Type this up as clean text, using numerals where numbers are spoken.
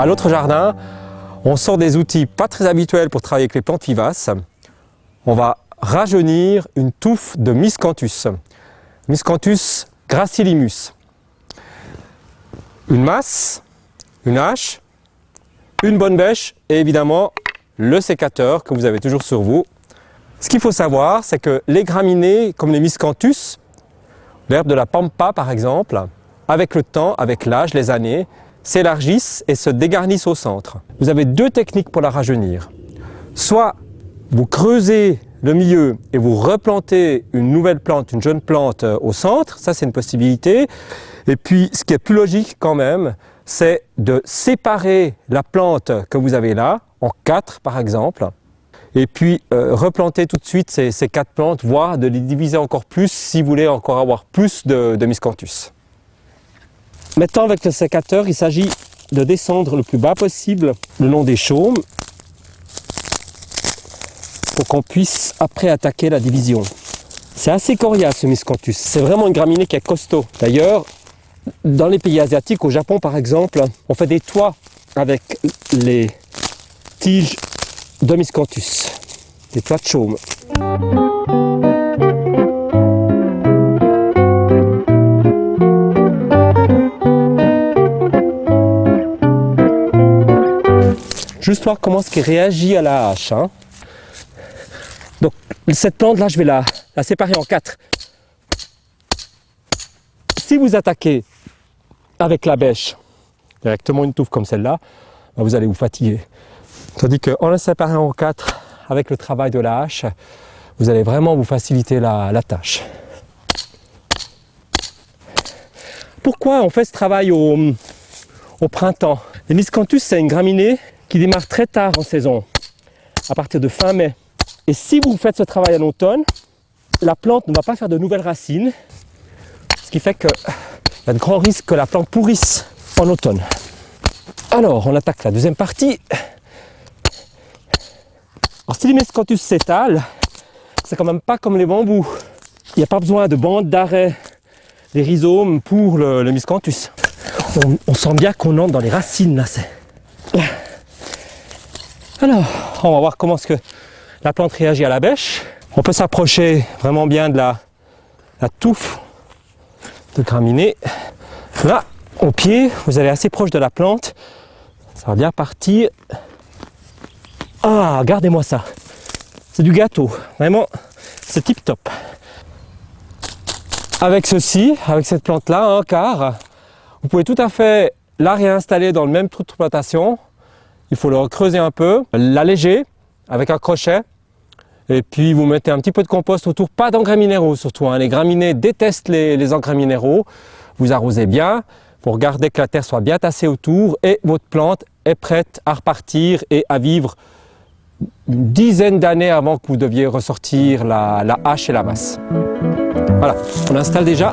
À l'autre jardin, on sort des outils pas très habituels pour travailler avec les plantes vivaces. On va rajeunir une touffe de Miscanthus. Miscanthus gracilimus. Une masse, une hache, une bonne bêche et évidemment le sécateur que vous avez toujours sur vous. Ce qu'il faut savoir, c'est que les graminées comme les Miscanthus, l'herbe de la pampa par exemple, avec le temps, avec l'âge, les années, s'élargissent et se dégarnissent au centre. Vous avez deux techniques pour la rajeunir. Soit vous creusez le milieu et vous replantez une nouvelle plante, une jeune plante au centre, ça c'est une possibilité. Et puis ce qui est plus logique quand même, c'est de séparer la plante que vous avez là, en 4 par exemple, et puis replanter tout de suite ces 4 plantes, voire de les diviser encore plus si vous voulez encore avoir plus de Miscanthus. Maintenant avec le sécateur, il s'agit de descendre le plus bas possible le long des chaumes pour qu'on puisse après attaquer la division. C'est assez coriace ce Miscanthus, c'est vraiment une graminée qui est costaud. D'ailleurs, dans les pays asiatiques, au Japon par exemple, on fait des toits avec les tiges de Miscanthus, des toits de chaume. Juste voir comment est-ce qu'il réagit à la hache. Hein. Donc cette plante là, je vais la séparer en 4. Si vous attaquez avec la bêche directement une touffe comme celle-là, vous allez vous fatiguer. Tandis qu'en la séparant en 4 avec le travail de la hache, vous allez vraiment vous faciliter la tâche. Pourquoi on fait ce travail au printemps? Les Miscanthus, c'est une graminée qui démarre très tard en saison, à partir de fin mai. Et si vous faites ce travail en automne, la plante ne va pas faire de nouvelles racines, ce qui fait qu'il y a de grands risques que la plante pourrisse en automne. Alors, on attaque la deuxième partie. Alors, si les Miscanthus s'étalent, c'est quand même pas comme les bambous. Il n'y a pas besoin de bande d'arrêt des rhizomes pour le Miscanthus. On sent bien qu'on entre dans les racines là. Alors, on va voir comment est-ce que la plante réagit à la bêche. On peut s'approcher vraiment bien de la touffe de graminée. Là, au pied, vous allez assez proche de la plante. Ça va bien partir. Ah, regardez-moi ça. C'est du gâteau. Vraiment, c'est tip top. Avec ceci, avec cette plante-là, un quart, vous pouvez tout à fait la réinstaller dans le même trou de plantation. Il faut le creuser un peu, l'alléger avec un crochet. Et puis vous mettez un petit peu de compost autour, pas d'engrais minéraux surtout. Hein. Les graminées détestent les engrais minéraux. Vous arrosez bien pour garder que la terre soit bien tassée autour et votre plante est prête à repartir et à vivre une dizaine d'années avant que vous deviez ressortir la hache et la masse. Voilà, on installe déjà.